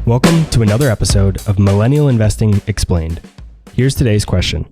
Welcome to another episode of Millennial Investing Explained. Here's today's question.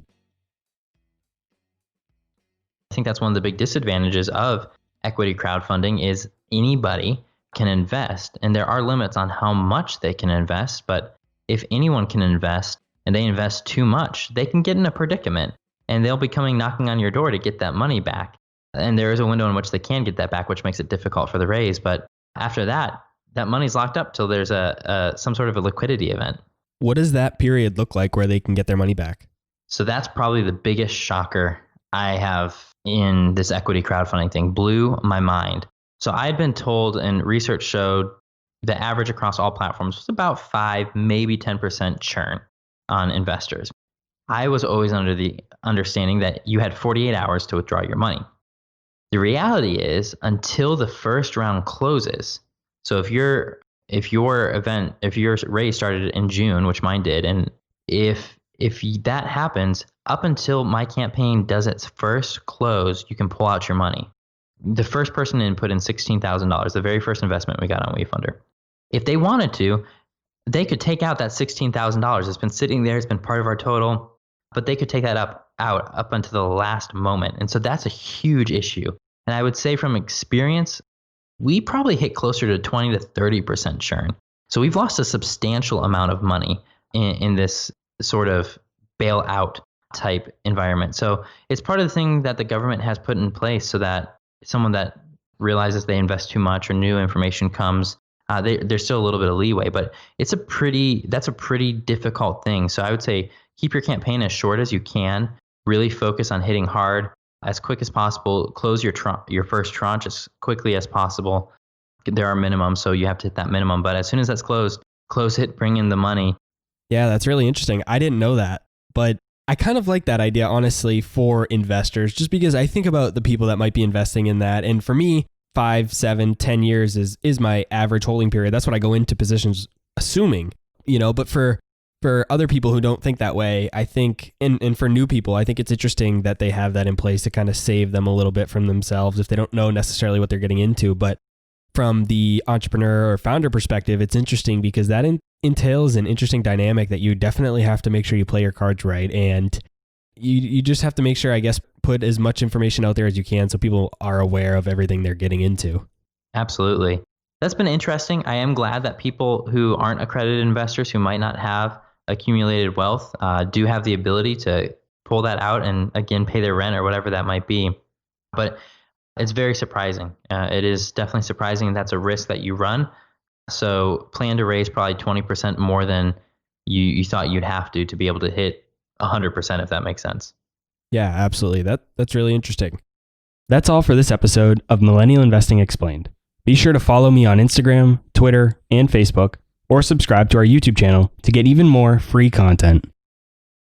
I think that's one of the big disadvantages of equity crowdfunding is anybody can invest, and there are limits on how much they can invest. But if anyone can invest and they invest too much, they can get in a predicament and they'll be coming knocking on your door to get that money back. And there is a window in which they can get that back, which makes it difficult for the raise. But after that, that money's locked up till there's some sort of a liquidity event. What does that period look like where they can get their money back? So that's probably the biggest shocker I have in this equity crowdfunding thing. Blew my mind. So I had been told, and research showed the average across all platforms was about 5, maybe 10% churn on investors. I was always under the understanding that you had 48 hours to withdraw your money. The reality is, until the first round closes, so if your raise started in June, which mine did, and if that happens, up until my campaign does its first close, you can pull out your money. The first person in put in $16,000, the very first investment we got on WeFunder. If they wanted to, they could take out that $16,000. It's been sitting there, it's been part of our total, but they could take that out up until the last moment. And so that's a huge issue. And I would say from experience, we probably hit closer to 20 to 30% churn. So we've lost a substantial amount of money in this sort of bailout type environment. So it's part of the thing that the government has put in place so that someone that realizes they invest too much or new information comes, there's still a little bit of leeway, but that's a pretty difficult thing. So I would say keep your campaign as short as you can, really focus on hitting hard as quick as possible, close your first tranche as quickly as possible. There are minimums, so you have to hit that minimum. But as soon as that's close it, bring in the money. Yeah, that's really interesting. I didn't know that, but I kind of like that idea, honestly, for investors, just because I think about the people that might be investing in that. And for me, 5, 7, 10 years is my average holding period. That's what I go into positions assuming, but for other people who don't think that way, I think, and for new people, I think it's interesting that they have that in place to kind of save them a little bit from themselves if they don't know necessarily what they're getting into. But from the entrepreneur or founder perspective, it's interesting because that entails an interesting dynamic that you definitely have to make sure you play your cards right. And you just have to make sure, I guess, put as much information out there as you can so people are aware of everything they're getting into. Absolutely. That's been interesting. I am glad that people who aren't accredited investors, who might not have accumulated wealth, do have the ability to pull that out and again pay their rent or whatever that might be. But it's very surprising. It is definitely surprising. That's a risk that you run. So plan to raise probably 20% more than you thought you'd have to be able to hit 100%, if that makes sense. Yeah, absolutely. That's really interesting. That's all for this episode of Millennial Investing Explained. Be sure to follow me on Instagram, Twitter, and Facebook, or subscribe to our YouTube channel to get even more free content.